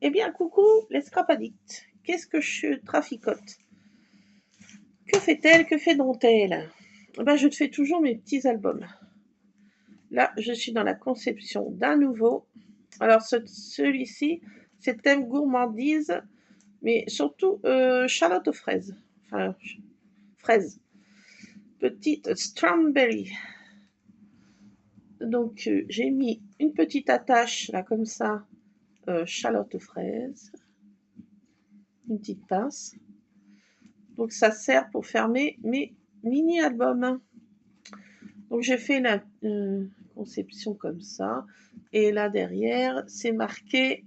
Eh bien, coucou les scrapadictes. Qu'est-ce que je traficote? Que fait-elle? Que fait donc-elle? Eh ben, je te fais toujours mes petits albums. Là, je suis dans la conception d'un nouveau. Alors, celui-ci, c'est thème gourmandise, mais surtout Charlotte aux fraises. Enfin, fraises. Petite strawberry. Donc, j'ai mis une petite attache, là, comme ça, Charlotte aux fraises. Une petite pince. Donc, ça sert pour fermer mes mini-albums. Donc j'ai fait la conception comme ça. Et là derrière, c'est marqué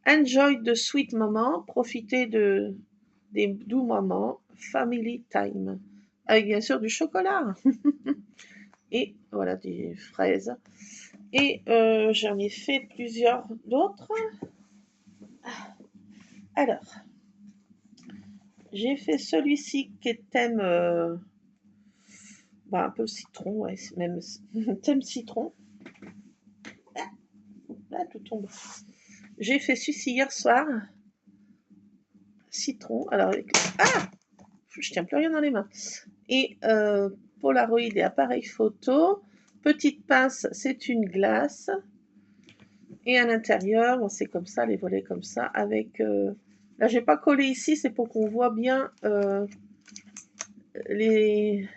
Enjoy the sweet moment, profitez des doux moments, family time. Avec bien sûr du chocolat. Et voilà, des fraises. Et j'en ai fait plusieurs d'autres. Alors, j'ai fait celui-ci qui est thème un peu citron, ouais, même thème citron. Là, tout tombe. J'ai fait celui-ci hier soir. Citron. Alors, ah, je tiens plus rien dans les mains. Et Polaroid et appareil photo. Petite pince, c'est une glace. Et à l'intérieur, bon, c'est comme ça, les volets comme ça, avec... là, j'ai pas collé ici, c'est pour qu'on voit bien les,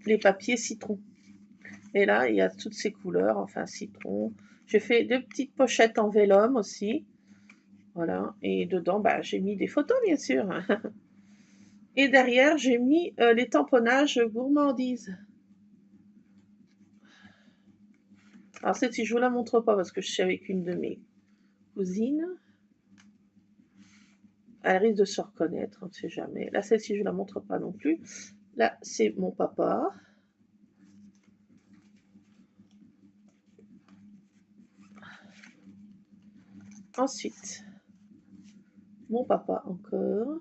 les papiers citron. Et là, il y a toutes ces couleurs, enfin citron. J'ai fait deux petites pochettes en vélum aussi. Voilà. Et dedans, bah, j'ai mis des photos, bien sûr. Et derrière, j'ai mis les tamponnages gourmandises. Alors celle-ci, je vous la montre pas parce que je suis avec une de mes cousines. Elle risque de se reconnaître, on ne sait jamais. Là, celle-ci, je ne la montre pas non plus. Là, c'est mon papa. Ensuite, mon papa encore.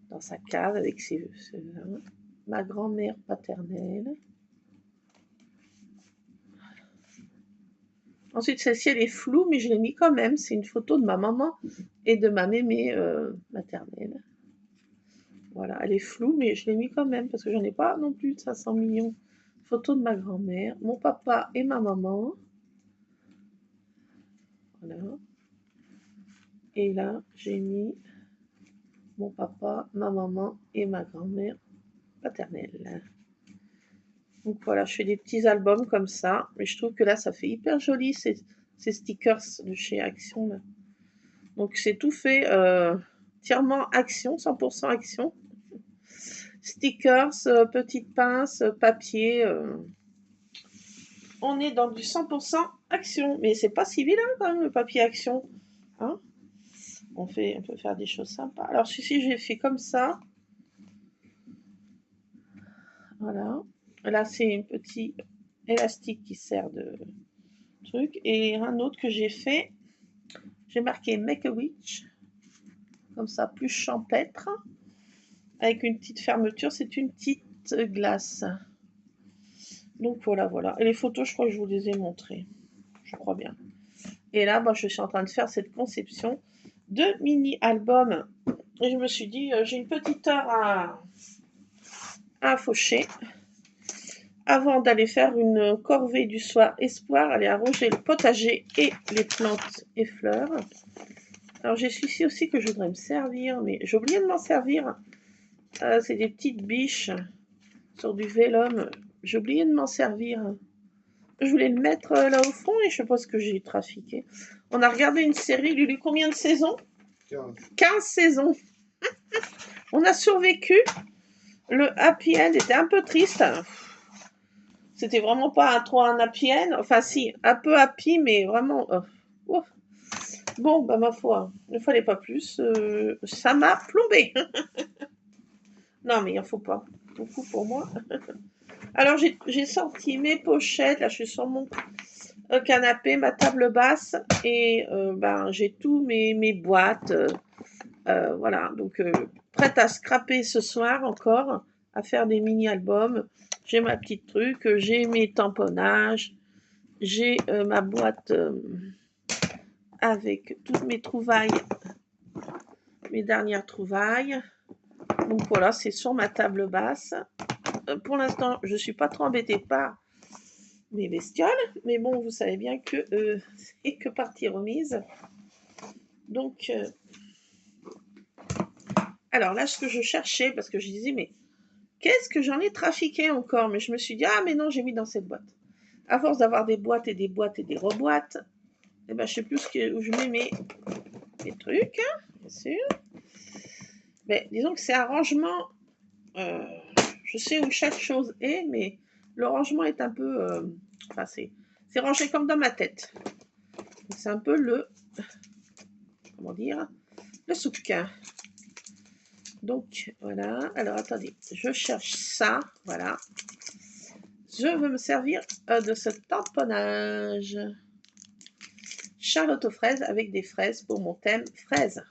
Dans sa cave avec ses vins. Ma grand-mère paternelle. Ensuite, celle-ci, elle est floue, mais je l'ai mis quand même. C'est une photo de ma maman et de ma mémé maternelle. Voilà, elle est floue, mais je l'ai mis quand même parce que j'en ai pas non plus de 500 millions. Photo de ma grand-mère, mon papa et ma maman. Voilà. Et là, j'ai mis mon papa, ma maman et ma grand-mère paternelle. Donc voilà, je fais des petits albums comme ça. Mais je trouve que là, ça fait hyper joli ces stickers de chez Action. Là. Donc c'est tout fait entièrement Action, 100% Action. Stickers, petites pinces, papier. On est dans du 100% Action. Mais c'est pas si vilain quand même le papier Action. Hein, on peut faire des choses sympas. Alors celui-ci, j'ai fait comme ça. Voilà. Là, c'est un petit élastique qui sert de truc. Et un autre que j'ai fait, j'ai marqué Make a Witch. Comme ça, plus champêtre. Avec une petite fermeture. C'est une petite glace. Donc voilà, voilà. Et les photos, je crois que je vous les ai montrées. Je crois bien. Et là, je suis en train de faire cette conception de mini-album. Et je me suis dit, j'ai une petite heure à faucher avant d'aller faire une corvée du soir espoir, aller arroser le potager et les plantes et fleurs. Alors j'ai celui-ci aussi que je voudrais me servir, mais j'ai oublié de m'en servir. C'est des petites biches sur du vélum. J'ai oublié de m'en servir. Je voulais le mettre là au fond et je sais pas ce que j'ai trafiqué. On a regardé une série, Lulu, combien de saisons? 15 saisons. On a survécu. Le happy end était un peu triste. C'était vraiment pas trop un happy end. Enfin si, un peu happy, mais vraiment... Bon, ma foi, il ne fallait pas plus. Ça m'a plombé. Non, mais il en faut pas. Beaucoup pour moi. Alors, j'ai sorti mes pochettes. Là, je suis sur mon canapé, ma table basse. Et j'ai tous mes boîtes. Voilà. Donc, prête à scraper ce soir encore. À faire des mini-albums. J'ai ma petite truc, j'ai mes tamponnages, j'ai ma boîte avec toutes mes trouvailles, mes dernières trouvailles. Donc voilà, c'est sur ma table basse. Pour l'instant, je ne suis pas trop embêtée par mes bestioles, mais bon, vous savez bien que c'est que partie remise. Donc, alors là, ce que je cherchais, parce que je disais, mais qu'est-ce que j'en ai trafiqué encore? Mais je me suis dit, ah, mais non, j'ai mis dans cette boîte. À force d'avoir des boîtes et des boîtes et des reboîtes, eh ben, je sais plus où je mets mes trucs, hein, bien sûr. Mais disons que c'est un rangement, je sais où chaque chose est, mais le rangement est un peu, enfin, c'est rangé comme dans ma tête. C'est un peu le, comment dire, le souk. Donc, voilà. Alors, attendez, je cherche ça, voilà. Je veux me servir de ce tamponnage. Charlotte aux fraises avec des fraises pour mon thème fraises.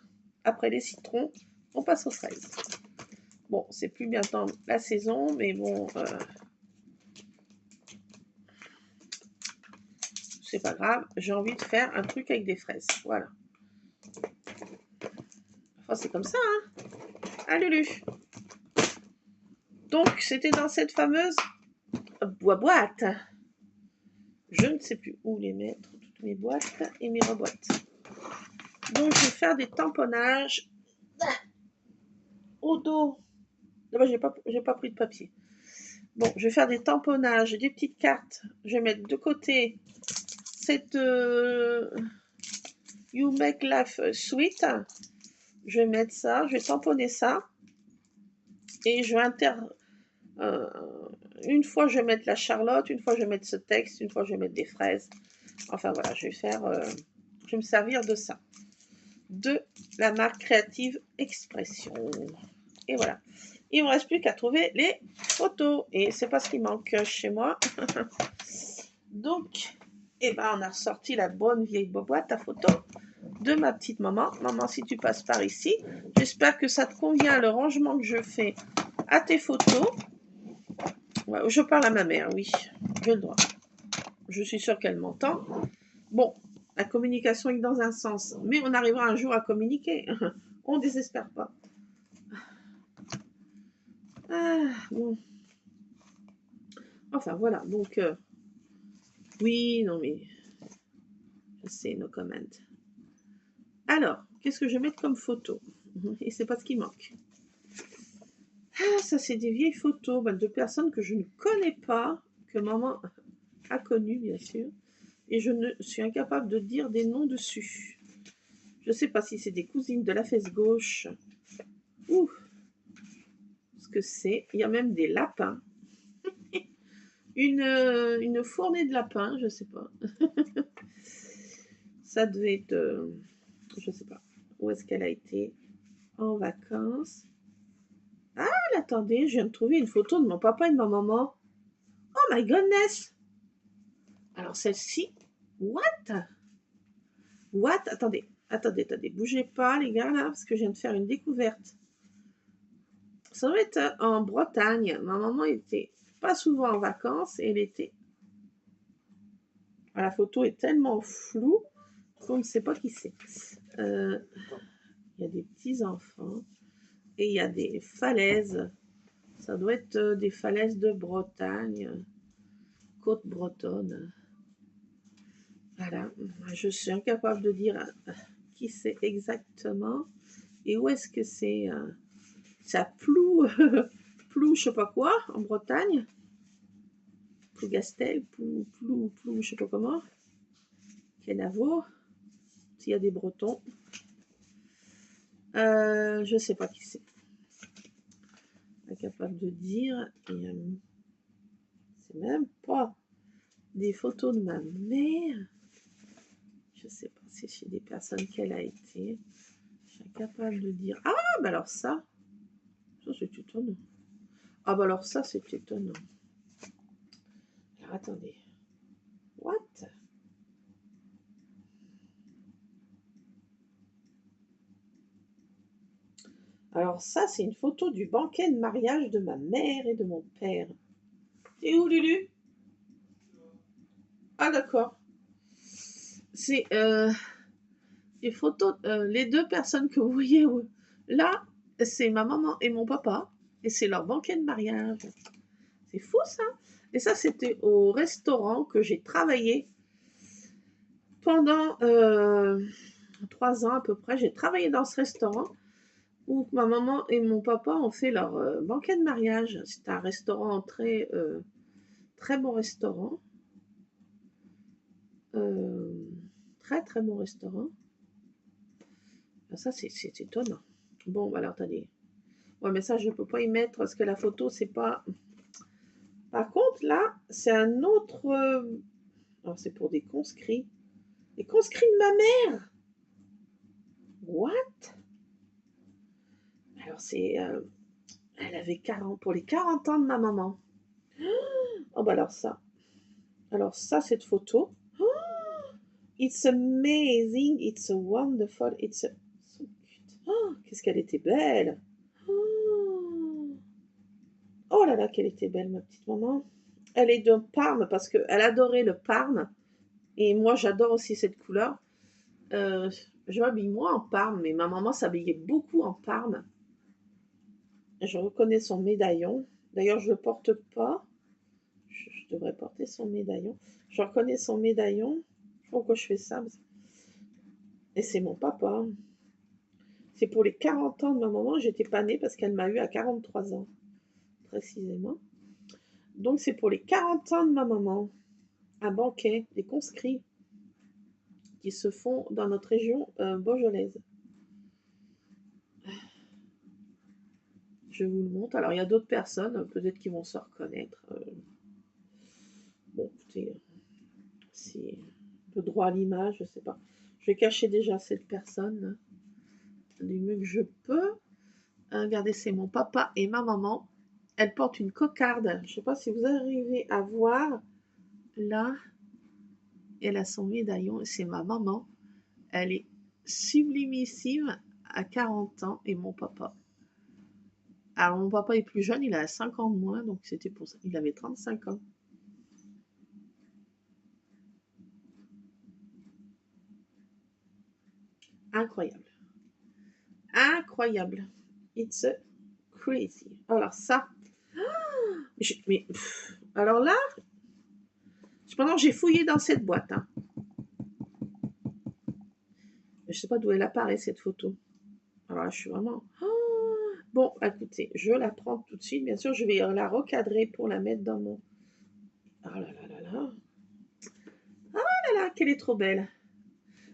Après les citrons, on passe aux fraises. Bon, c'est plus bientôt la saison, mais bon, c'est pas grave. J'ai envie de faire un truc avec des fraises. Voilà. Enfin, c'est comme ça, hein. Ah, Lulu. Donc, c'était dans cette fameuse boîte. Je ne sais plus où les mettre, toutes mes boîtes et mes reboîtes. Donc, je vais faire des tamponnages au dos. D'abord, j'ai pas pris de papier. Bon, je vais faire des tamponnages, des petites cartes. Je vais mettre de côté cette You Make Life Sweet. Je vais mettre ça, je vais tamponner ça. Et je vais une fois, je vais mettre la Charlotte, une fois, je vais mettre ce texte, une fois, je vais mettre des fraises. Enfin, voilà, je vais me servir de ça. De la marque Créative Expression. Et voilà. Il ne me reste plus qu'à trouver les photos. Et c'est pas ce qui manque chez moi. Donc, eh ben, on a ressorti la bonne vieille boîte à photos de ma petite maman. Maman, si tu passes par ici, j'espère que ça te convient le rangement que je fais à tes photos. Ouais, je parle à ma mère, oui, j'ai le droit. Je suis sûre qu'elle m'entend. Bon, la communication est dans un sens, mais on arrivera un jour à communiquer. On ne désespère pas. Ah, bon. Enfin, voilà, donc... oui, non, mais... je sais, no comment. Alors, qu'est-ce que je vais mettre comme photo? Et c'est pas ce qui manque. Ah, ça, c'est des vieilles photos de personnes que je ne connais pas, que maman a connues, bien sûr. Et je ne suis incapable de dire des noms dessus. Je ne sais pas si c'est des cousines de la fesse gauche ou ce que c'est. Il y a même des lapins. Une fournée de lapins, je ne sais pas. Ça devait être... je ne sais pas. Où est-ce qu'elle a été en vacances? Ah, attendez, je viens de trouver une photo de mon papa et de ma maman. Oh my goodness! Alors celle-ci, what? What? Attendez, bougez pas les gars là, parce que je viens de faire une découverte. Ça doit être en Bretagne. Ma maman était pas souvent en vacances et elle était... La photo est tellement floue qu'on ne sait pas qui c'est. Il y a des petits-enfants et il y a des falaises. Ça doit être des falaises de Bretagne, côte bretonne. Voilà, je suis incapable de dire qui c'est exactement et où est-ce que c'est. Ça Plou, Plou, je sais pas quoi, en Bretagne. Plougastel, Plou, je sais pas comment. Kenavo, s'il y a des Bretons. Je sais pas qui c'est. Incapable de dire. Et, c'est même pas des photos de ma mère. Je sais pas si c'est des personnes qu'elle a été. Je suis incapable de dire. Ah, bah alors ça c'est étonnant. Ah, bah alors ça, c'est étonnant. Alors, attendez. What? Alors ça, c'est une photo du banquet de mariage de ma mère et de mon père. Et où, Lulu? Ah, d'accord. C'est les photos, les deux personnes que vous voyez là, c'est ma maman et mon papa. Et c'est leur banquet de mariage. C'est fou, ça. Et ça, c'était au restaurant que j'ai travaillé pendant 3 ans à peu près. J'ai travaillé dans ce restaurant où ma maman et mon papa ont fait leur banquet de mariage. C'était un restaurant très bon restaurant. Très très bon restaurant. Ça, c'est étonnant. Bon, alors attendez. Ouais, mais ça, je ne peux pas y mettre parce que la photo, c'est pas. Par contre, là, c'est un autre. Alors, c'est pour des conscrits. Les conscrits de ma mère. What? Alors, c'est. Elle avait 40. Pour les 40 ans de ma maman. Oh, bah alors ça. Alors, ça, cette photo. Oh, it's amazing. It's wonderful. It's so cute. Oh, qu'est-ce qu'elle était belle. Oh. Oh là là, qu'elle était belle, ma petite maman. Elle est de Parme parce qu'elle adorait le Parme. Et moi, j'adore aussi cette couleur. Je m'habille moins en Parme, mais ma maman s'habillait beaucoup en Parme. Je reconnais son médaillon. D'ailleurs, je ne le porte pas. Je devrais porter son médaillon. Je reconnais son médaillon. Pourquoi je fais ça? Et c'est mon papa. C'est pour les 40 ans de ma maman. J'étais pas née parce qu'elle m'a eu à 43 ans, précisément. Donc, c'est pour les 40 ans de ma maman. Un banquet, des conscrits qui se font dans notre région beaujolaise. Je vous le montre. Alors, il y a d'autres personnes, peut-être qui vont se reconnaître. Bon, écoutez, c'est le droit à l'image, je ne sais pas. Je vais cacher déjà cette personne du mieux que je peux. Regardez, c'est mon papa et ma maman. Elle porte une cocarde. Je ne sais pas si vous arrivez à voir. Là, elle a son médaillon. C'est ma maman. Elle est sublimissime à 40 ans et mon papa. Alors, mon papa est plus jeune, il a 5 ans de moins, donc c'était pour ça. Il avait 35 ans. Incroyable. Incroyable. It's crazy. Alors ça, alors là, cependant j'ai fouillé dans cette boîte. Hein. Je ne sais pas d'où elle apparaît cette photo. Alors là, je suis vraiment. Bon, écoutez, je la prends tout de suite. Bien sûr, je vais la recadrer pour la mettre dans mon. Oh là là là là. Oh là là, qu'elle est trop belle.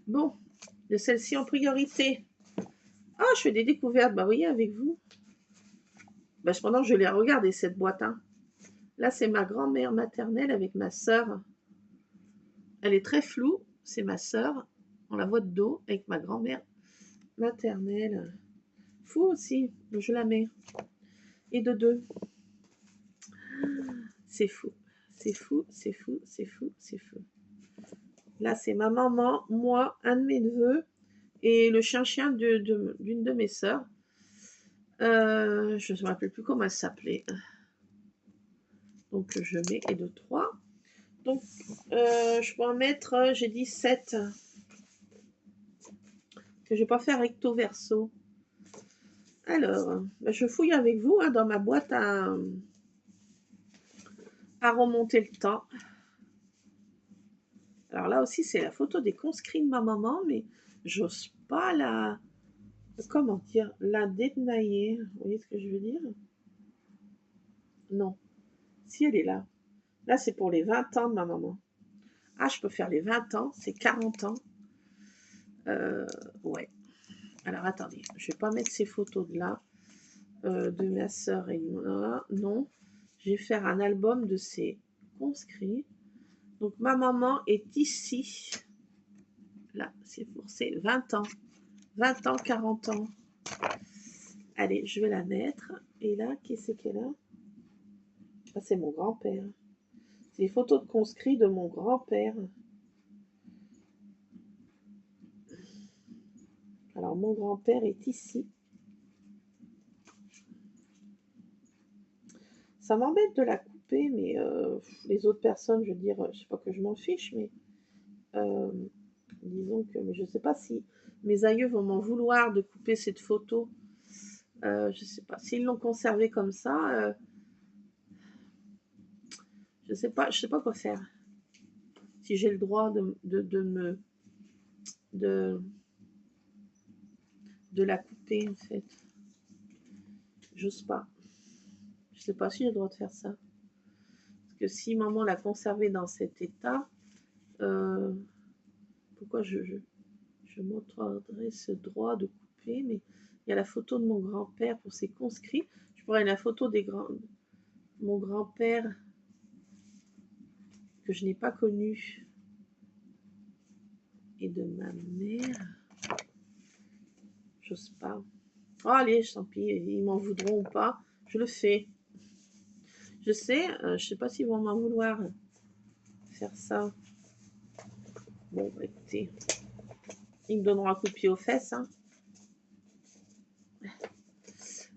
Bon, de celle-ci en priorité. Ah, je fais des découvertes, bah vous voyez, avec vous. Bah, cependant, je l'ai regardé cette boîte. Hein. Là, c'est ma grand-mère maternelle avec ma sœur. Elle est très floue, c'est ma sœur. On la voit de dos avec ma grand-mère maternelle. Fou aussi, je la mets. Et de deux. C'est fou, c'est fou, c'est fou, c'est fou, c'est fou. Là, c'est ma maman, moi, un de mes neveux et le chien d'une de mes sœurs. Je ne me rappelle plus comment elle s'appelait. Donc, je mets et de 3. Donc, je peux en mettre, j'ai dit 7. Que je vais pas faire recto verso. Alors, je fouille avec vous hein, dans ma boîte à remonter le temps. Alors là aussi, c'est la photo des conscrits de ma maman, mais j'ose pas la... Comment dire? La dénailler. Vous voyez ce que je veux dire? Non. Si, elle est là. Là, c'est pour les 20 ans de ma maman. Ah, je peux faire les 20 ans, c'est 40 ans. Ouais. Alors, attendez, je vais pas mettre ces photos de là, de ma sœur et moi. Non. Je vais faire un album de ces conscrits. Donc, ma maman est ici. Là, c'est pour ses 20 ans. 20 ans, 40 ans. Allez, je vais la mettre. Et là, qu'est-ce qu'elle a? Ah, c'est mon grand-père. C'est les photos de conscrits de mon grand-père. Alors, mon grand-père est ici. Ça m'embête de la couper. couper, mais les autres personnes, je veux dire, je sais pas que je m'en fiche, mais disons que mais je sais pas si mes aïeux vont m'en vouloir de couper cette photo. Je sais pas. S'ils l'ont conservée comme ça, je sais pas quoi faire. Si j'ai le droit de la couper, en fait. J'ose pas. Je sais pas si j'ai le droit de faire ça. Parce que si maman l'a conservée dans cet état, pourquoi je m'octroierais ce droit de couper? Mais il y a la photo de mon grand-père pour ses conscrits. Je pourrais la photo mon grand-père que je n'ai pas connu et de ma mère. J'ose pas. Oh, allez, tant pis, ils m'en voudront ou pas. Je le fais. Je sais pas s'ils vont m'en vouloir faire ça. Bon, écoutez, ils me donneront un coup de pied aux fesses. Hein.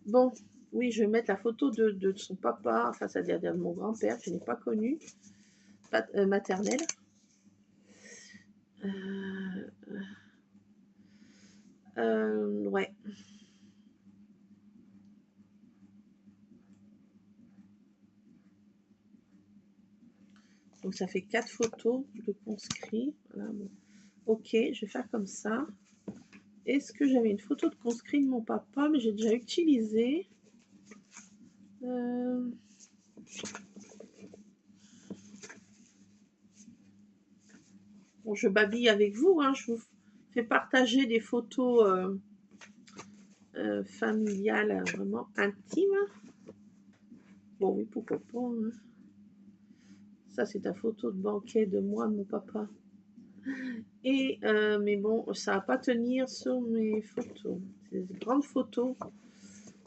Bon, oui, je vais mettre la photo de son papa, enfin, c'est-à-dire de mon grand-père, que je n'ai pas connu, maternel. Ouais. Donc ça fait 4 photos de conscrits. Voilà, bon. Ok, je vais faire comme ça. Est-ce que j'avais une photo de conscrit de mon papa, mais j'ai déjà utilisé. Bon, je babille avec vous, hein, je vous fais partager des photos familiales vraiment intimes. Bon, oui, pourquoi pas. Hein. Ça, c'est ta photo de banquet de moi, de mon papa. Et, mais bon, ça va pas tenir sur mes photos. C'est des grandes photos.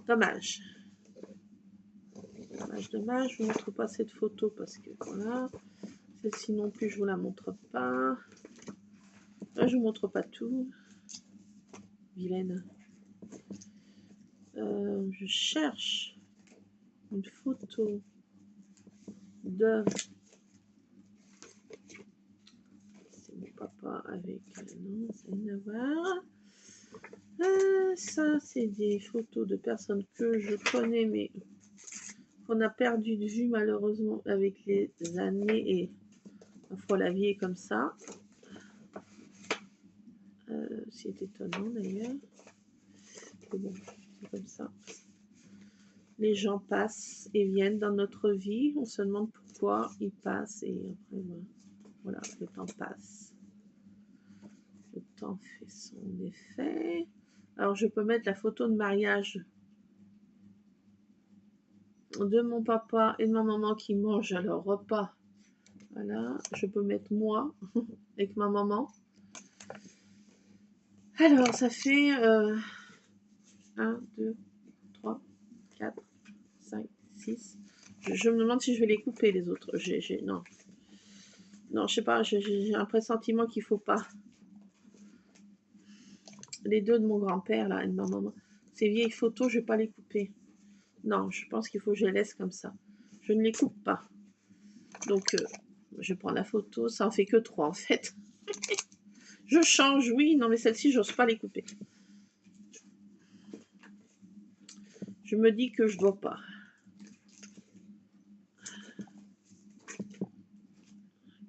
Dommage. Dommage, je ne vous montre pas cette photo parce que voilà. Celle-ci non plus, je vous la montre pas. Là, je vous montre pas tout. Vilaine. Je cherche une photo de... C'est mon papa avec... non, ça n'a rien à voir. Ça, c'est des photos de personnes que je connais, mais qu'on a perdu de vue malheureusement avec les années et parfois la vie est comme ça. C'est étonnant d'ailleurs. Bon, c'est comme ça. Les gens passent et viennent dans notre vie. On se demande pourquoi ils passent et après, voilà, le temps passe. Le temps fait son effet. Alors, je peux mettre la photo de mariage de mon papa et de ma maman qui mangent à leur repas. Voilà, je peux mettre moi avec ma maman. Alors, ça fait 1, 2, 3, 4, 5, 6. Je me demande si je vais les couper, les autres. Non. Non, je sais pas, j'ai un pressentiment qu'il faut pas. Les deux de mon grand-père, là, et de ma maman. Ces vieilles photos, je vais pas les couper. Non, je pense qu'il faut que je les laisse comme ça. Je ne les coupe pas. Donc, je prends la photo. Ça en fait que 3, en fait. Je change, oui. Non, mais celle-ci, j'ose pas les couper. Je me dis que je dois pas.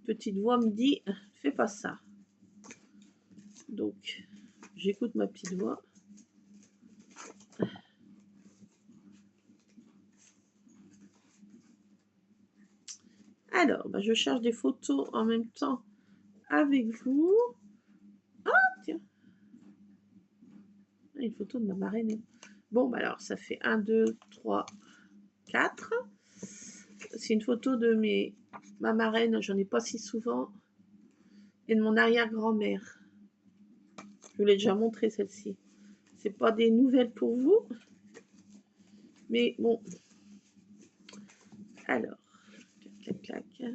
Petite voix me dit, fais pas ça. Donc, j'écoute ma petite voix. Alors, bah, je cherche des photos en même temps avec vous. Ah, tiens. Une photo de ma marraine. Bon, bah alors, ça fait 1, 2, 3, 4. C'est une photo de ma marraine, j'en ai pas si souvent. Et de mon arrière-grand-mère. Je vous l'ai déjà montré celle-ci. C'est pas des nouvelles pour vous. Mais bon. Alors, clac, clac, clac.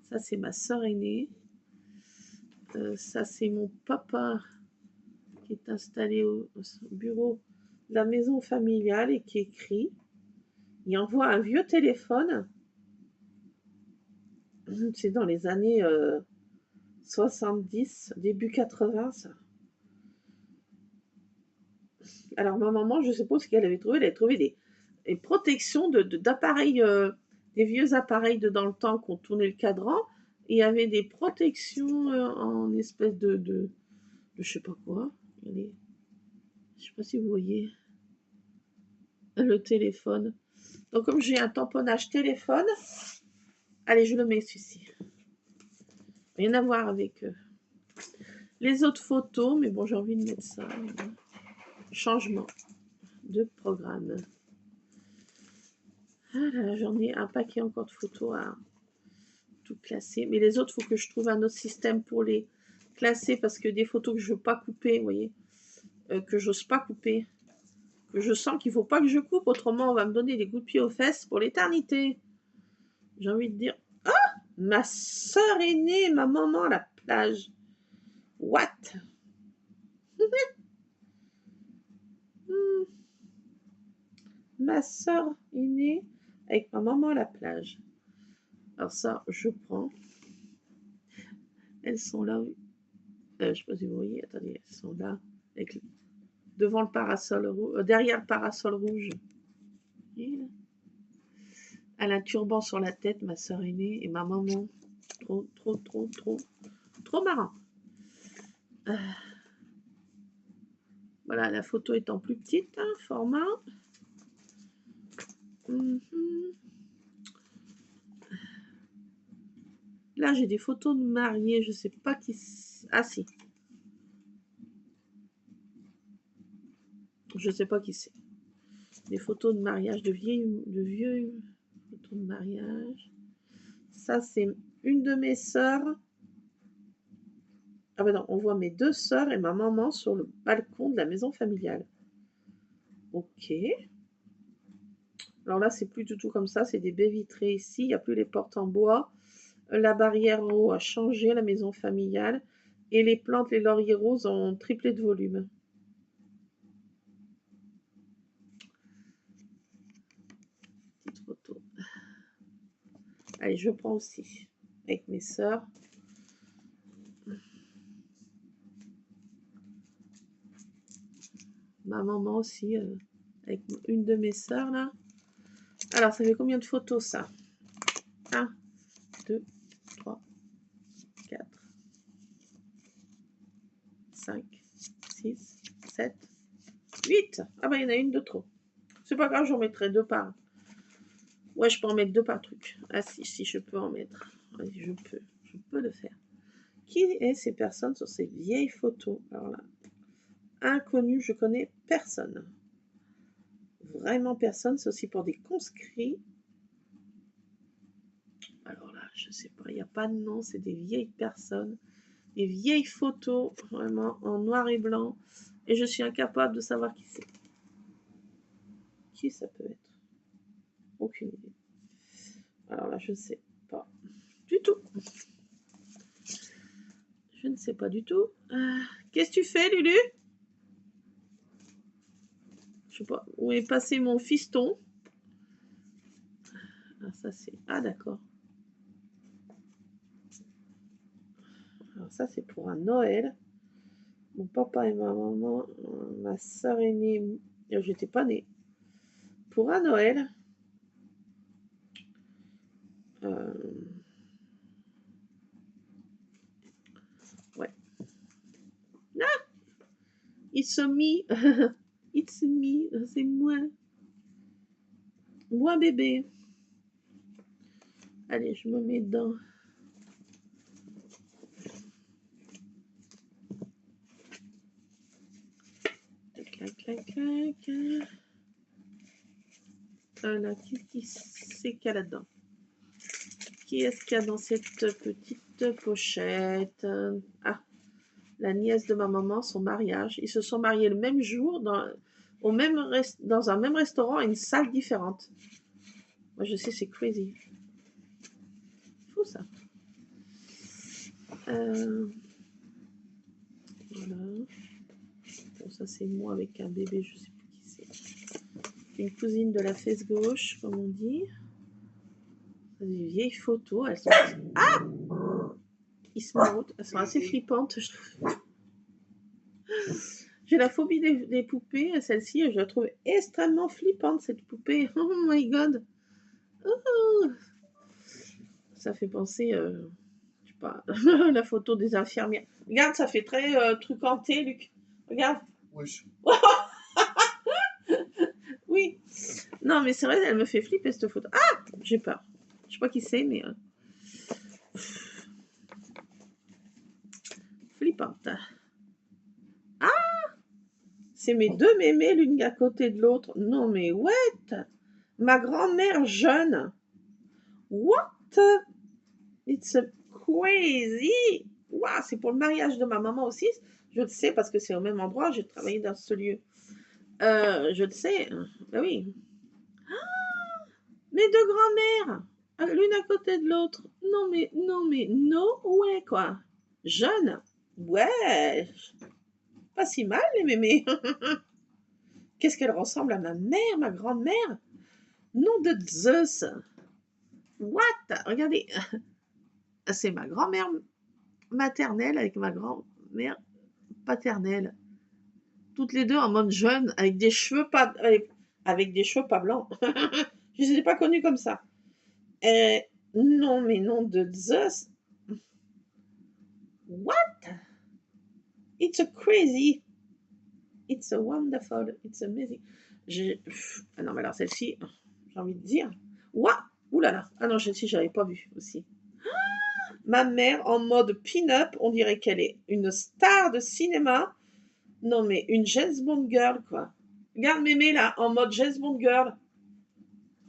Ça, c'est ma soeur aînée. Ça, c'est mon papa qui est installé au bureau de la maison familiale et qui écrit. Il envoie un vieux téléphone C'est dans les années 70, début 80, ça. Alors, ma maman, je sais pas ce qu'elle avait trouvé. Elle avait trouvé des protections d'appareils, des vieux appareils de dans le temps qu'on tournait le cadran. Et il y avait des protections en espèce de je sais pas quoi. Je sais pas si vous voyez le téléphone. Donc, comme j'ai un tamponnage téléphone, allez, je le mets celui-ci. Rien à voir avec les autres photos, mais bon, j'ai envie de mettre ça. Changement de programme. Ah là, j'en ai un paquet encore de photos à tout classer. Mais les autres, il faut que je trouve un autre système pour les classer parce que des photos que je ne veux pas couper, vous voyez, que j'ose pas couper, que je sens qu'il ne faut pas que je coupe, autrement on va me donner des coups de pied aux fesses pour l'éternité. J'ai envie de dire, ah, ma soeur aînée, ma maman à la plage. What? Ma soeur aînée avec ma maman à la plage. Alors ça, je prends. Elles sont là. Je ne sais pas si vous voyez. Attendez, elles sont là. Avec, devant le parasol rouge. Derrière le parasol rouge. Elle a un turban sur la tête, ma soeur aînée, et ma maman. Trop marrant. Voilà, la photo étant plus petite, hein, format. Là, j'ai des photos de mariés, je sais pas qui... Ah si. Je sais pas qui c'est. Des photos de mariage, de vieux photos de mariage. Ça, c'est une de mes sœurs. Ah ben non, on voit mes deux sœurs et ma maman sur le balcon de la maison familiale. Ok. Alors là, c'est plus du tout comme ça, c'est des baies vitrées ici. Il n'y a plus les portes en bois. La barrière en haut a changé, la maison familiale. Et les plantes, les lauriers roses ont triplé de volume. Petite photo. Allez, je prends aussi avec mes sœurs. Ma maman aussi, avec une de mes sœurs là. Alors, ça fait combien de photos ça? 1, 2, 3, 4, 5, 6, 7, 8. Ah bah il y en a une de trop. C'est pas grave, j'en mettrai deux par. Ouais, je peux en mettre deux par truc. Ah si, je peux en mettre. Oui, je peux le faire. Qui est ces personnes sur ces vieilles photos? Alors là, inconnu, je connais personne. Vraiment personne, c'est aussi pour des conscrits. Alors là, je sais pas, il n'y a pas de nom, c'est des vieilles personnes, des vieilles photos, vraiment en noir et blanc, et je suis incapable de savoir qui c'est. Qui ça peut être? Aucune idée. Alors là, je ne sais pas du tout. Je ne sais pas du tout. Qu'est-ce que tu fais, Lulu? Je sais pas où est passé mon fiston. Ah, ça c'est... Ah, d'accord. Alors ça, c'est pour un Noël. Mon papa et ma maman, ma soeur aînée... J'étais pas née. Pour un Noël... Ouais. Ah! It's me. It's me. C'est moi. Moi, bébé. Allez, je me mets dedans. Clac. Là, qui c'est qu'il y a là-dedans? Qui est-ce qu'il y a dans cette petite pochette? Ah, la nièce de ma maman, son mariage. Ils se sont mariés le même jour dans un même restaurant à une salle différente. Moi, je sais, c'est crazy. Fou, ça. Voilà. Bon, ça, c'est moi avec un bébé, je sais plus qui c'est. Une cousine de la fesse gauche, comme on dit. Des vieilles photos, elles sont... Ah! Ils se montent, elles sont assez flippantes, je trouve. J'ai la phobie des poupées, celle-ci, je la trouve extrêmement flippante, cette poupée. Oh my god! Oh. Ça fait penser, je sais pas, la photo des infirmières. Regarde, ça fait très truc hanté, Luc. Regarde. Oui. Oui. Non, mais c'est vrai, elle me fait flipper cette photo. Ah! J'ai peur. Je sais pas qui c'est, mais... Flippante. Ah! C'est mes deux mémés, l'une à côté de l'autre. Non, mais what? Ma grand-mère jeune. What? It's crazy. Wow, c'est pour le mariage de ma maman aussi. Je le sais parce que c'est au même endroit. J'ai travaillé dans ce lieu. Je le sais. Ben oui. Ah, mes deux grand-mères. L'une à côté de l'autre. Non, mais, no way, quoi. Jeune. Ouais. Pas si mal, les mémés. Qu'est-ce qu'elle ressemble à ma mère, ma grand-mère? Nom de Zeus. What? Regardez. C'est ma grand-mère maternelle avec ma grand-mère paternelle. Toutes les deux en mode jeune, avec des cheveux pas, avec des cheveux pas blancs. Je ne les ai pas connues comme ça. Non, mais nom de Zeus. What? It's a crazy. It's a wonderful. It's amazing. Ah non, mais alors celle-ci, j'ai envie de dire. What? Ouh là là. Ah non, celle-ci, je l'avais pas vue aussi. Ma mère en mode pin-up, on dirait qu'elle est une star de cinéma. Non, mais une James Bond girl, quoi. Regarde Mémé, là, en mode James Bond girl.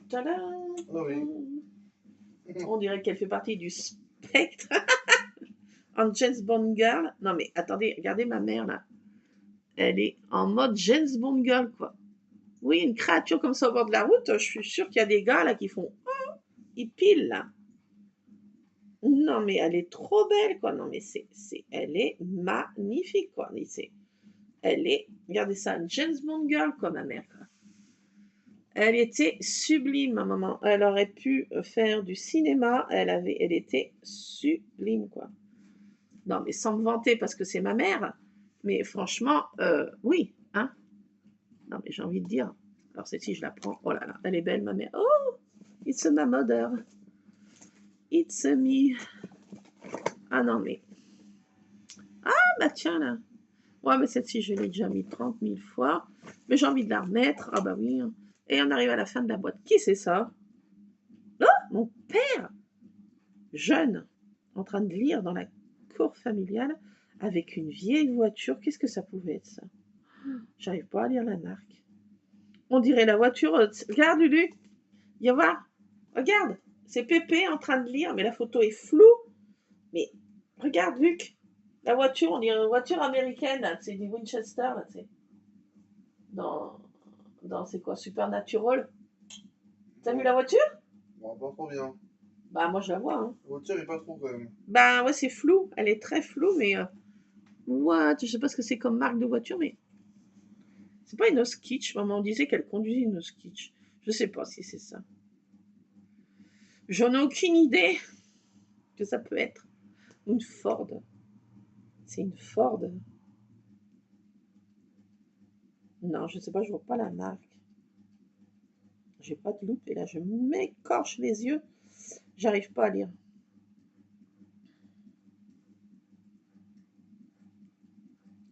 Tadam. Ah oui. On dirait qu'elle fait partie du spectre. En James Bond girl. Non, mais attendez, regardez ma mère, là. Elle est en mode James Bond girl, quoi. Oui, une créature comme ça au bord de la route, je suis sûre qu'il y a des gars, là, qui font... Oh, ils pilent, là. Non, mais elle est trop belle, quoi. Non, mais elle est magnifique, quoi. Elle est, regardez ça, James Bond girl, quoi, ma mère, quoi. Elle était sublime, ma maman. Elle aurait pu faire du cinéma. Elle était sublime, quoi. Non, mais sans me vanter, parce que c'est ma mère. Mais franchement, oui, hein. Non, mais j'ai envie de dire. Alors, celle-ci, je la prends. Oh là là, elle est belle, ma mère. Oh, it's my mother. It's me. Ah non, mais... Ah, bah tiens, là. Ouais, mais celle-ci, je l'ai déjà mis 30 000 fois. Mais j'ai envie de la remettre. Ah bah oui. Et on arrive à la fin de la boîte. Qui c'est ça? Oh, mon père! Jeune, en train de lire dans la cour familiale, avec une vieille voiture. Qu'est-ce que ça pouvait être, ça? J'arrive pas à lire la marque. On dirait la voiture... Regarde, Lulu. Viens voir. Regarde. C'est Pépé en train de lire, mais la photo est floue. Mais regarde, Luc. La voiture, on dirait une voiture américaine, là. C'est du Winchester, là, tu sais. Dans c'est quoi, Supernatural. T'as vu la voiture? Bon, pas trop bien. Bah, moi, je la vois, hein. La voiture est pas trop, quand même. Bah, ouais, c'est flou. Elle est très floue, mais... what? Je sais pas ce que c'est comme marque de voiture, mais... C'est pas une Oskitch. Maman disait qu'elle conduisait une Oskitch. Je sais pas si c'est ça. J'en ai aucune idée que ça peut être. Une Ford. C'est une Ford. Non, je sais pas, je vois pas la marque. J'ai pas de loupe et là je m'écorche les yeux. J'arrive pas à lire.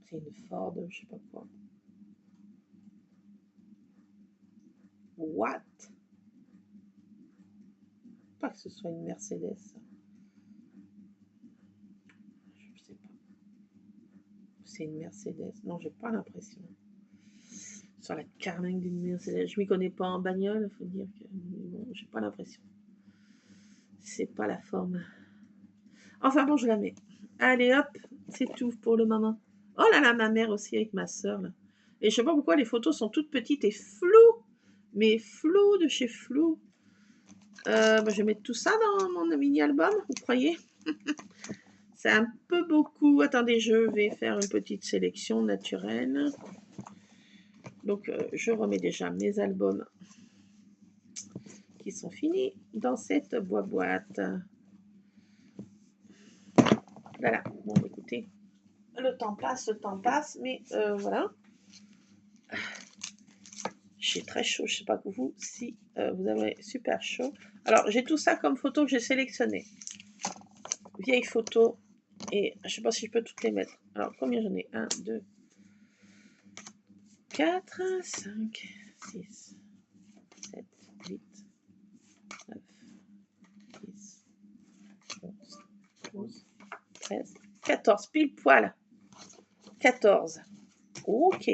C'est une Ford, je sais pas quoi. What? Pas que ce soit une Mercedes. Je sais pas. C'est une Mercedes. Non, j'ai pas l'impression. Sur la carlingue d'une Mercedes. Je m'y connais pas en bagnole, faut dire que. Mais bon, j'ai pas l'impression. C'est pas la forme. Enfin bon, je la mets. Allez hop, c'est tout pour le moment. Oh là là, ma mère aussi avec ma soeur là. Et je sais pas pourquoi les photos sont toutes petites et floues. Mais floues de chez flou. Bah, je vais mettre tout ça dans mon mini-album, vous croyez? C'est un peu beaucoup. Attendez, je vais faire une petite sélection naturelle. Donc, je remets déjà mes albums qui sont finis dans cette boîte. Voilà, bon écoutez, le temps passe, mais voilà. J'ai très chaud, je ne sais pas pour vous si vous avez super chaud. Alors j'ai tout ça comme photo que j'ai sélectionné. Vieilles photos, et je ne sais pas si je peux toutes les mettre. Alors combien j'en ai? 1, 2, 4, 5, 6, 7, 8, 9, 10, 11, 12, 13, 14, pile poil. 14. Ok.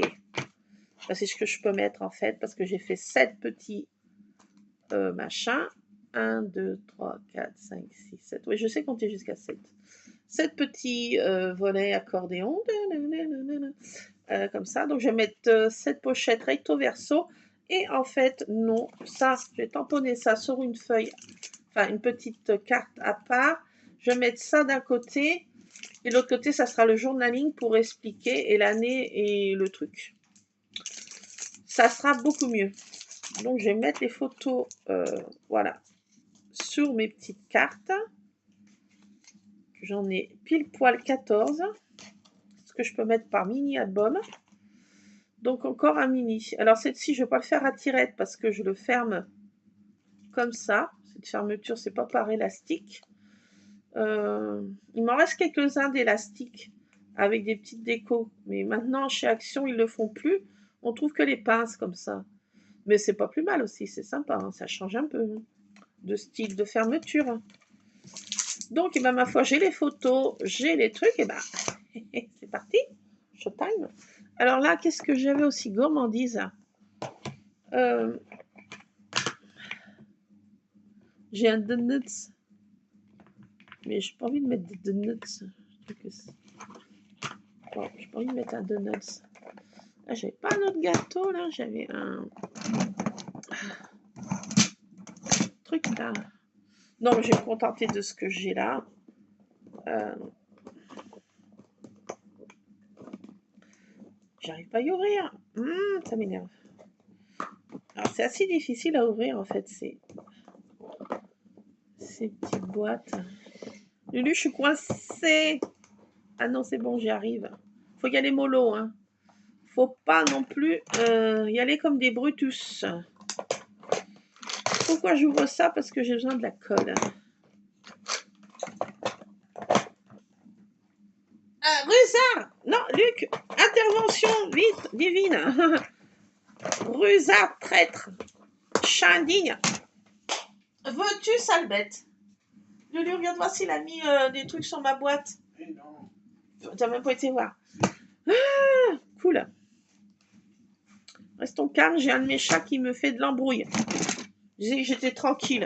C'est ce que je peux mettre en fait, parce que j'ai fait 7 petits machins. 1, 2, 3, 4, 5, 6, 7. Oui, je sais compter jusqu'à 7. 7 petits volets accordéon. Comme ça. Donc, je vais mettre 7 pochettes recto verso. Et en fait, non, ça, je vais tamponner ça sur une feuille, enfin une petite carte à part. Je vais mettre ça d'un côté. Et de l'autre côté, ça sera le journaling pour expliquer et l'année et le truc. Ça sera beaucoup mieux. Donc, je vais mettre les photos, voilà, sur mes petites cartes. J'en ai pile poil 14. Ce que je peux mettre par mini-album. Donc, encore un mini. Alors, cette-ci, je ne vais pas le faire à tirette parce que je le ferme comme ça. Cette fermeture, c'est pas par élastique. Il m'en reste quelques-uns d'élastiques avec des petites décos. Mais maintenant, chez Action, ils ne le font plus. On trouve que les pinces comme ça. Mais c'est pas plus mal aussi, c'est sympa. Hein, ça change un peu de style de fermeture. Donc, et ben, ma foi, j'ai les photos, j'ai les trucs. Et ben, c'est parti. Showtime. Alors là, qu'est-ce que j'avais aussi? Gourmandise. J'ai un donuts. Mais j'ai pas envie de mettre des donuts. Bon, j'ai pas envie de mettre un donuts. Là, j'avais pas un autre gâteau, là. J'avais un truc là. Non, je vais me contenter de ce que j'ai là. J'arrive pas à y ouvrir. Ça m'énerve. Alors, c'est assez difficile à ouvrir, en fait, ces petites boîtes. Lulu, je suis coincée. Ah non, c'est bon, j'y arrive. Faut y aller mollo, hein. Faut pas non plus y aller comme des brutus. Pourquoi j'ouvre ça? Parce que j'ai besoin de la colle. Rusard! Non, Luc, intervention, vite, divine. Rusard, traître. Chat indigne. Veux-tu, sale bête? Lulu, regarde voir s'il a mis des trucs sur ma boîte. Mais non. T'as même pas été voir. Ah, cool. Restons calmes, j'ai un de mes chats qui me fait de l'embrouille. Je disais que j'étais tranquille.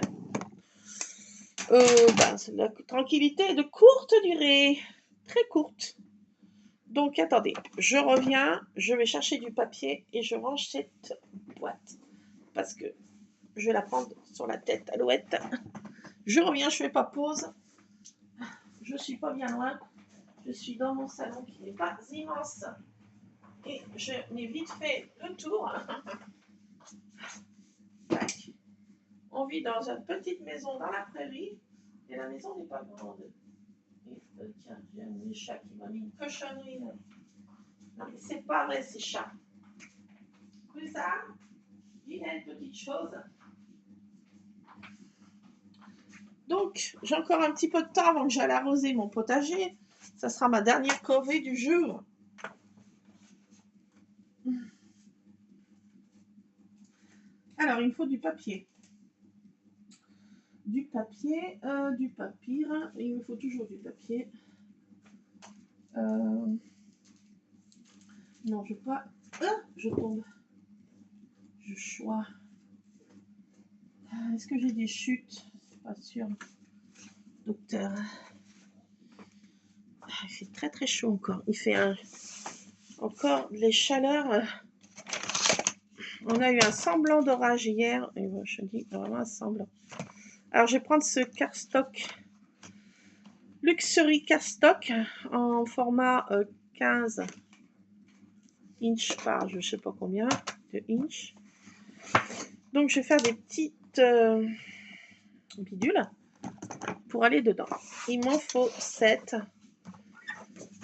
La tranquillité est de courte durée. Très courte. Donc, attendez, je reviens, je vais chercher du papier et je range cette boîte. Parce que je vais la prendre sur la tête, alouette. Je reviens, je fais pas pause. Je suis pas bien loin. Je suis dans mon salon qui n'est pas immense. Et je n'ai vite fait le tour. On vit dans une petite maison dans la prairie. Et la maison n'est pas grande. Et tiens, j'ai un de mes chats qui m'a mis une cochonnerie là. Non mais c'est pas vrai ces chats. Plus ça, il y a une petite chose. Donc, j'ai encore un petit peu de temps avant que j'aille arroser mon potager. Ça sera ma dernière corvée du jour. Alors, il me faut du papier. Du papier, du papier. Il me faut toujours du papier. Non, je veux pas. Je tombe. Je choix. Est-ce que j'ai des chutes? C'est pas sûr. Docteur. Il fait très très chaud encore. Il fait encore les chaleurs. On a eu un semblant d'orage hier. Et moi, je dis vraiment un semblant. Alors, je vais prendre ce cardstock. Luxury cardstock en format 15 inch par je ne sais pas combien de inch. Donc, je vais faire des petits petites bidules pour aller dedans. Il m'en faut 7.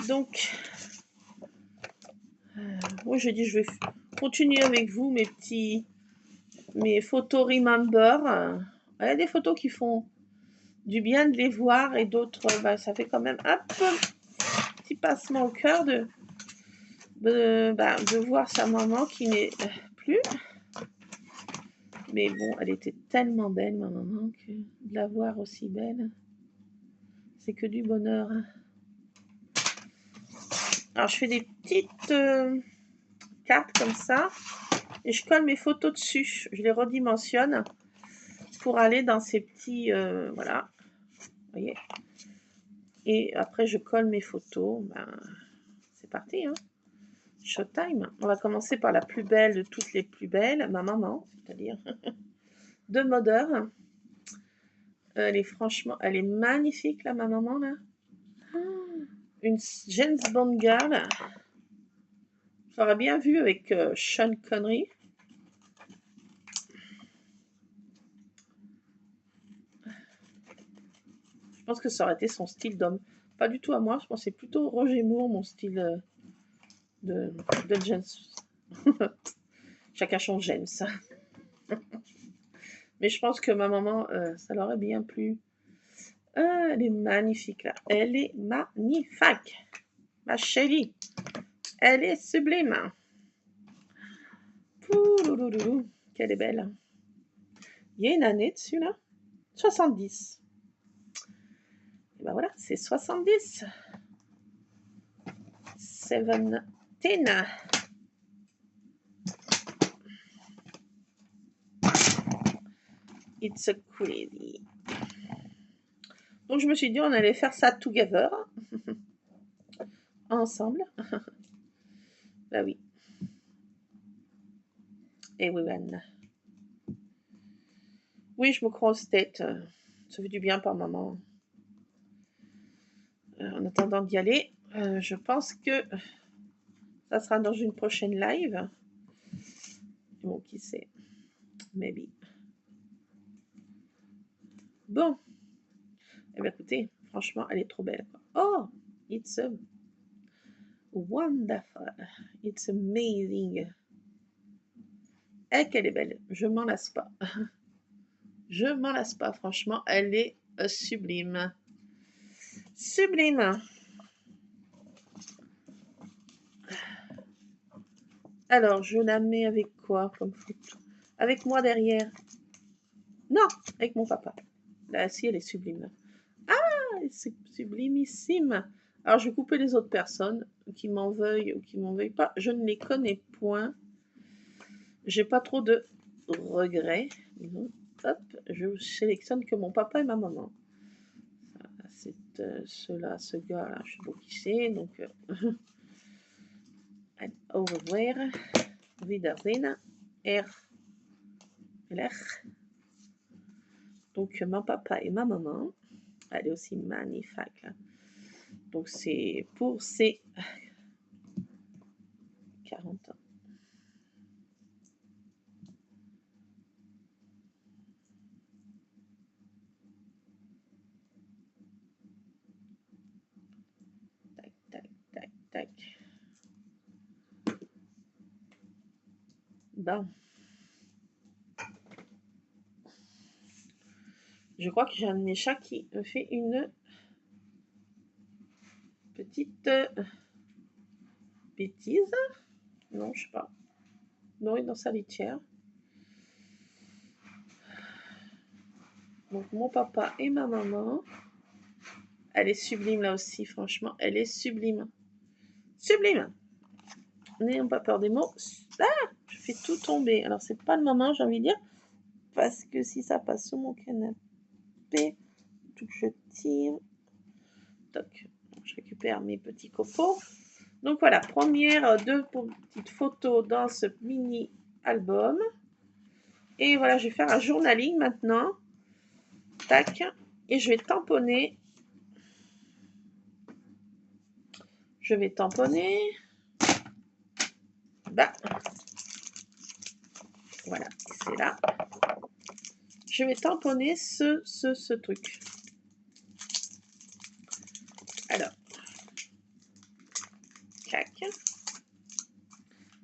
Donc, moi je dis je vais continuer avec vous mes photos remember. Il y a des photos qui font du bien de les voir et d'autres, ça fait quand même un petit passement au cœur de voir sa maman qui n'est plus. Mais bon, elle était tellement belle, ma maman, que de la voir aussi belle, c'est que du bonheur. Alors, je fais des petites cartes comme ça et je colle mes photos dessus. Je les redimensionne pour aller dans ces petits... voilà. Vous voyez. Et après, je colle mes photos. C'est parti, hein. Showtime. On va commencer par la plus belle de toutes les plus belles, ma maman, c'est-à-dire de Mother. Elle est magnifique, là, ma maman, là. Une James Bond girl. Ça aurait bien vu avec Sean Connery. Je pense que ça aurait été son style d'homme. Pas du tout à moi, je pense que c'est plutôt Roger Moore, mon style de James. Chacun son James. Mais je pense que ma maman, ça l'aurait bien plu. Elle est magnifique là. Elle est magnifique. Ma chérie. Elle est sublime. Poulouloulou. Qu'elle est belle. Il y a une année dessus là. 70. Et ben voilà, c'est 70. 17. It's a cool lady. Donc je me suis dit on allait faire ça together. Ensemble. Bah oui. Et oui, Anne. Oui, je me croise tête. Ça fait du bien par moment. En attendant d'y aller, je pense que ça sera dans une prochaine live. Bon, qui sait. Maybe. Bon. Eh bien, écoutez, franchement, elle est trop belle. Oh, it's wonderful. It's amazing. Eh, qu'elle est belle. Je m'en lasse pas. Je m'en lasse pas, franchement. Elle est sublime. Sublime. Alors, je la mets avec quoi comme photo? Avec moi derrière? Non, avec mon papa. Là, si, elle est sublime. Ah, c'est sublimissime. Alors, je vais couper les autres personnes qui m'en veuillent ou qui m'en veuillent pas. Je ne les connais point. J'ai pas trop de regrets. Hop, je sélectionne que mon papa et ma maman. C'est ce gars-là, je sais pas qui c'est. Donc, au revoir. Wiedersehen. LR. Donc, mon papa et ma maman. Elle est aussi magnifique. Là. Donc, c'est pour ses 40 ans. Tac, tac, tac, tac. Bon. Je crois que j'ai un de mes chats qui fait une petite bêtise. Non, je sais pas. Non, il est dans sa litière. Donc, mon papa et ma maman. Elle est sublime là aussi, franchement. Elle est sublime. Sublime. N'ayons pas peur des mots. Ah, je fais tout tomber. Alors, c'est pas le moment, j'ai envie de dire. Parce que si ça passe sous mon canapé, tout que je tire. Toc. Je récupère mes petits copeaux. Donc voilà, première deux petites photos dans ce mini album. Et voilà, je vais faire un journaling maintenant. Tac. Et je vais tamponner. Je vais tamponner. Bah. Voilà, c'est là. je vais tamponner ce truc. Alors, cac.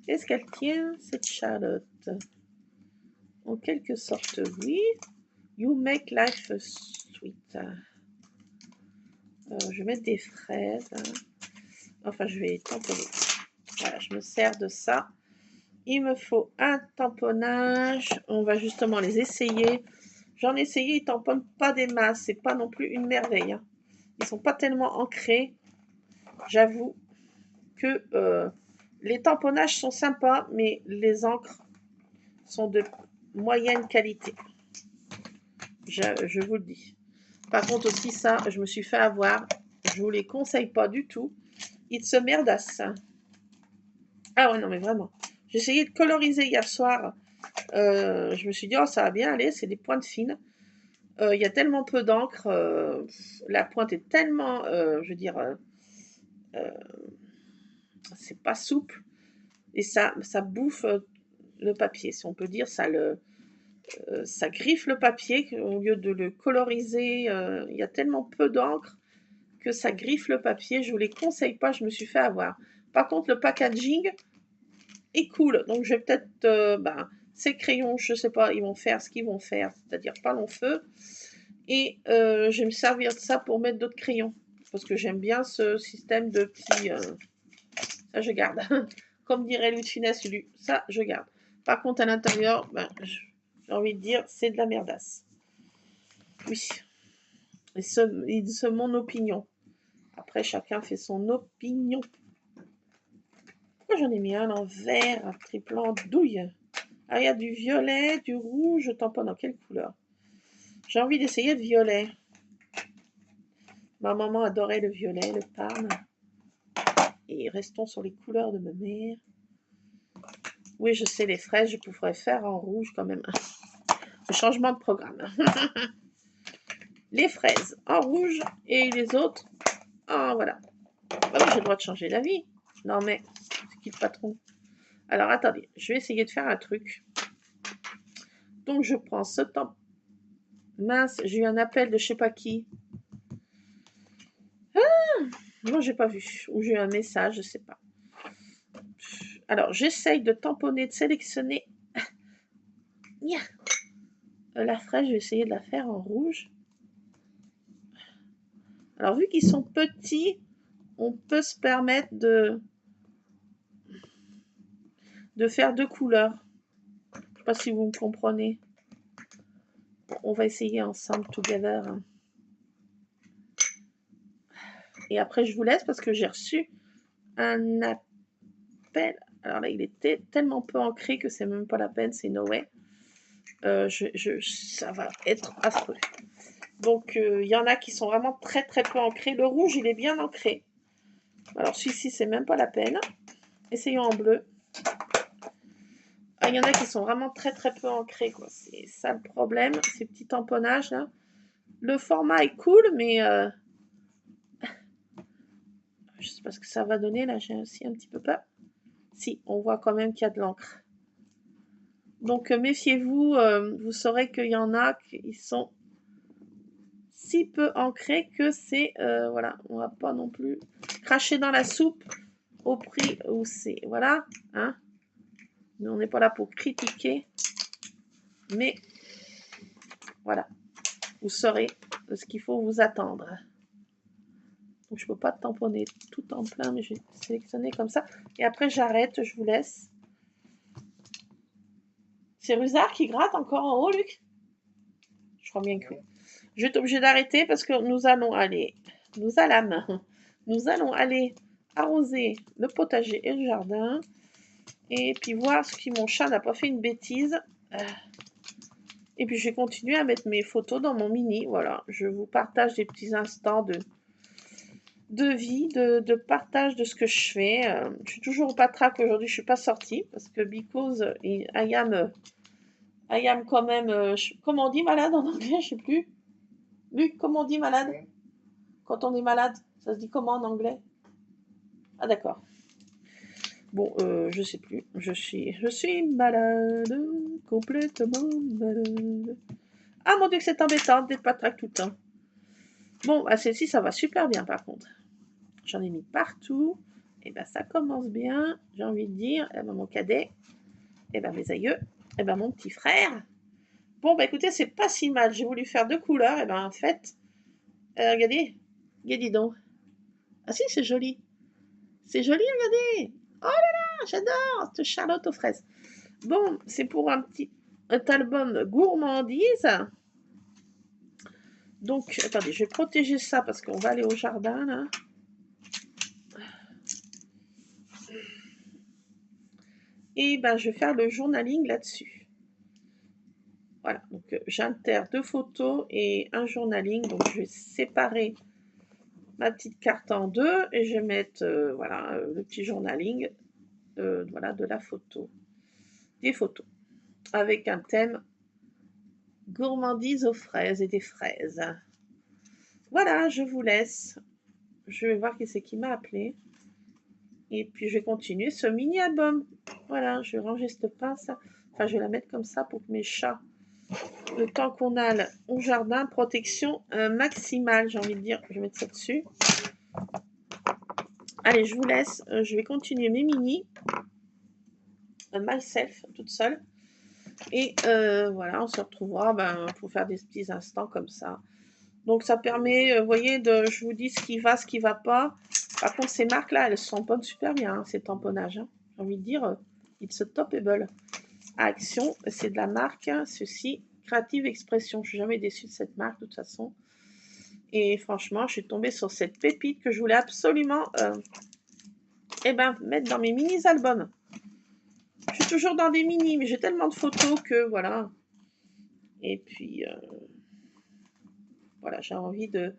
Est-ce qu'elle tient, cette Charlotte? En quelque sorte, oui. You make life sweet. Je vais mettre des fraises. Enfin, je vais tamponner. Voilà, je me sers de ça. Il me faut un tamponnage. On va justement les essayer. J'en ai essayé, ils ne tamponnent pas des masses. C'est pas non plus une merveille. Hein. Ils sont pas tellement ancrés. J'avoue que les tamponnages sont sympas, mais les encres sont de moyenne qualité. Je vous le dis. Par contre aussi ça, je me suis fait avoir. Je vous les conseille pas du tout. Ils se merdassent. Ah ouais, non mais vraiment. J'ai essayé de coloriser hier soir. Je me suis dit, oh ça va bien aller, c'est des pointes fines. Il y a tellement peu d'encre. La pointe est tellement, je veux dire, c'est pas souple. Et ça bouffe le papier, si on peut dire. Ça griffe le papier au lieu de le coloriser. Il y a tellement peu d'encre que ça griffe le papier. Je ne vous les conseille pas, je me suis fait avoir. Par contre, le packaging est cool. Donc, je vais peut-être... ces crayons, je ne sais pas, ils vont faire ce qu'ils vont faire, c'est-à-dire pas long feu. Et je vais me servir de ça pour mettre d'autres crayons. Parce que j'aime bien ce système de petits... ça, je garde. Comme dirait Louis de Finesse, lui, ça, je garde. Par contre, à l'intérieur, j'ai envie de dire, c'est de la merdasse. Oui. Et c'est mon opinion. Après, chacun fait son opinion. Pourquoi j'en ai mis un en vert, un triple en douille? Ah, il y a du violet, du rouge, je tamponne dans quelle couleur? J'ai envie d'essayer le violet. Ma maman adorait le violet, le parme. Et restons sur les couleurs de ma mère. Oui, je sais, les fraises, je pourrais faire en rouge quand même. Le changement de programme. Les fraises en rouge et les autres en voilà. Ah oui, j'ai le droit de changer d'avis. Non mais, c'est qui le patron? Alors attendez, je vais essayer de faire un truc. Donc je prends ce temps. Mince, j'ai eu un appel de je sais pas qui. Ah, non, j'ai pas vu. Ou j'ai eu un message, je sais pas. Alors j'essaye de tamponner, de sélectionner. La fraise, je vais essayer de la faire en rouge. Alors vu qu'ils sont petits, on peut se permettre de faire deux couleurs. Je ne sais pas si vous me comprenez. On va essayer ensemble, together. Et après, je vous laisse parce que j'ai reçu un appel. Alors là, il était tellement peu ancré que c'est même pas la peine, c'est no way. Ça va être affreux. Donc, il y en a qui sont vraiment très très peu ancrés. Le rouge, il est bien ancré. Alors, celui-ci, c'est même pas la peine. Essayons en bleu. Ah, il y en a qui sont vraiment très très peu ancrés, quoi. C'est ça le problème, ces petits tamponnages là. Le format est cool, mais je sais pas ce que ça va donner là. J'ai aussi un petit peu peur. Si, on voit quand même qu'il y a de l'encre. Donc méfiez-vous, vous saurez qu'il y en a qui sont si peu ancrés que c'est voilà, on va pas non plus cracher dans la soupe au prix où c'est voilà, hein. Nous on n'est pas là pour critiquer, mais voilà, vous saurez ce qu'il faut vous attendre. Donc je peux pas tamponner tout en plein, mais je vais sélectionner comme ça. Et après j'arrête, je vous laisse. C'est Rusard qui gratte encore en haut, Luc? Je crois bien que oui. Je vais être obligée d'arrêter parce que nous allons aller arroser le potager et le jardin. Et puis voir si mon chat n'a pas fait une bêtise. Et puis je vais continuer à mettre mes photos dans mon mini. Voilà, je vous partage des petits instants de vie, de partage de ce que je fais. Je suis toujours au patraque aujourd'hui, je ne suis pas sortie parce que because I am quand même, comment on dit malade en anglais, je ne sais plus. Luc, comment on dit malade? Quand on est malade, ça se dit comment en anglais? Ah d'accord. Bon, je sais plus. Je suis malade, complètement malade. Ah mon Dieu, que c'est embêtant d'être patraque tout le temps. Bon, bah, celle-ci, ça va super bien par contre. J'en ai mis partout. Et ben ça commence bien, j'ai envie de dire. Et ben mon cadet, et ben mes aïeux, et ben mon petit frère. Bon, bah écoutez, c'est pas si mal. J'ai voulu faire 2 couleurs, et ben en fait, regardez, dis donc. Ah si, c'est joli. C'est joli, regardez. Oh là là, j'adore cette Charlotte aux fraises. Bon, c'est pour un album gourmandise. Donc, attendez, je vais protéger ça parce qu'on va aller au jardin, là. Et ben, je vais faire le journaling là-dessus. Voilà, donc j'intère 2 photos et un journaling. Donc, je vais séparer ma petite carte en 2 et je vais mettre, voilà, le petit journaling, voilà, de la photo. Des photos. Avec un thème gourmandise aux fraises et des fraises. Voilà, je vous laisse. Je vais voir qui c'est qui m'a appelé. Et puis, je vais continuer ce mini-album. Voilà, je vais ranger cette pince. Enfin, je vais la mettre comme ça pour que mes chats, le temps qu'on a au jardin, protection maximale, j'ai envie de dire. Je vais mettre ça dessus. Allez, je vous laisse. Je vais continuer mes mini. Myself, toute seule. Et voilà, on se retrouvera pour faire des petits instants comme ça. Donc, ça permet, vous voyez, je vous dis ce qui va pas. Par contre, ces marques-là, elles se tamponnent super bien, hein, ces tamponnages. Hein. J'ai envie de dire, it's topable. Action, c'est de la marque, ceci, Creative Expression. Je suis jamais déçue de cette marque, de toute façon. Et franchement, je suis tombée sur cette pépite que je voulais absolument mettre dans mes mini-albums. Je suis toujours dans des mini, mais j'ai tellement de photos que, voilà. Et puis, voilà, j'ai envie de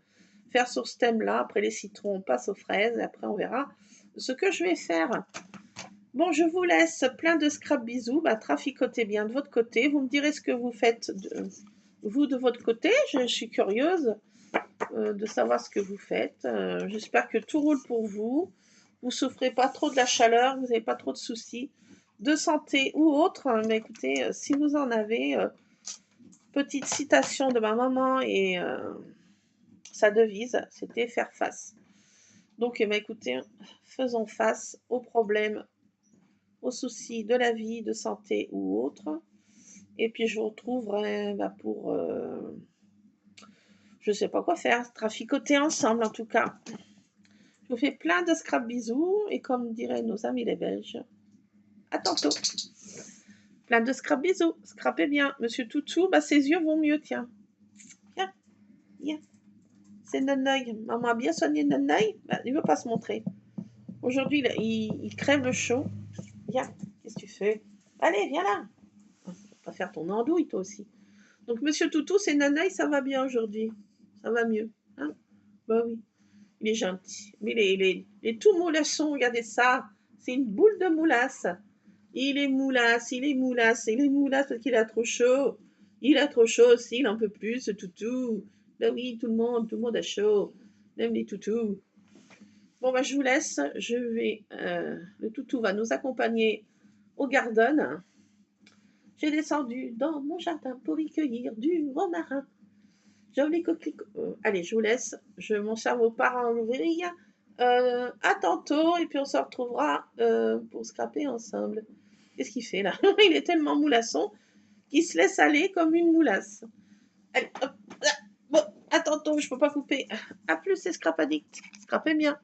faire sur ce thème-là. Après les citrons, on passe aux fraises. Et après, on verra ce que je vais faire. Bon, je vous laisse plein de scrap bisous. Traficotez bien de votre côté. Vous me direz ce que vous faites, vous, de votre côté. Je suis curieuse de savoir ce que vous faites. J'espère que tout roule pour vous. Vous ne souffrez pas trop de la chaleur. Vous n'avez pas trop de soucis de santé ou autre. Mais écoutez, si vous en avez, petite citation de ma maman et sa devise, c'était faire face. Donc, écoutez, faisons face aux problèmes, aux soucis de la vie, de santé ou autre. Et puis, je vous retrouverai pour, je ne sais pas quoi faire, traficoter ensemble en tout cas. Je vous fais plein de scrap bisous et comme diraient nos amis les Belges, à tantôt. Plein de scrap bisous, scrapez bien. Monsieur Toutou, ses yeux vont mieux, tiens. Viens, viens. C'est Nonoï. Maman a bien soigné Nonoï. Il ne veut pas se montrer. Aujourd'hui, il crève le chaud. Viens, qu'est-ce que tu fais? Allez, viens là. On va pas faire ton andouille, toi aussi. Donc, Monsieur Toutou, c'est Nonoï, ça va bien aujourd'hui. Ça va mieux. Hein? Bah oui. Il est gentil. Mais il est tout moulasson, regardez ça. C'est une boule de moulasse. Il est moulasse parce qu'il a trop chaud. Il a trop chaud aussi, il n'en peut plus, ce toutou. Ben oui, tout le monde a chaud. Même les toutous. Bon, je vous laisse. Le toutou va nous accompagner au garden. J'ai descendu dans mon jardin pour y cueillir du romarin. Joli coquelicot. Allez, je vous laisse. Mon cerveau part en vrille. À tantôt, et puis on se retrouvera pour scraper ensemble. Qu'est-ce qu'il fait là? Il est tellement moulasson qu'il se laisse aller comme une moulasse. Allez, hop, bon, à tantôt, je peux pas couper. À plus, c'est Scrap Addict. Scrapez bien.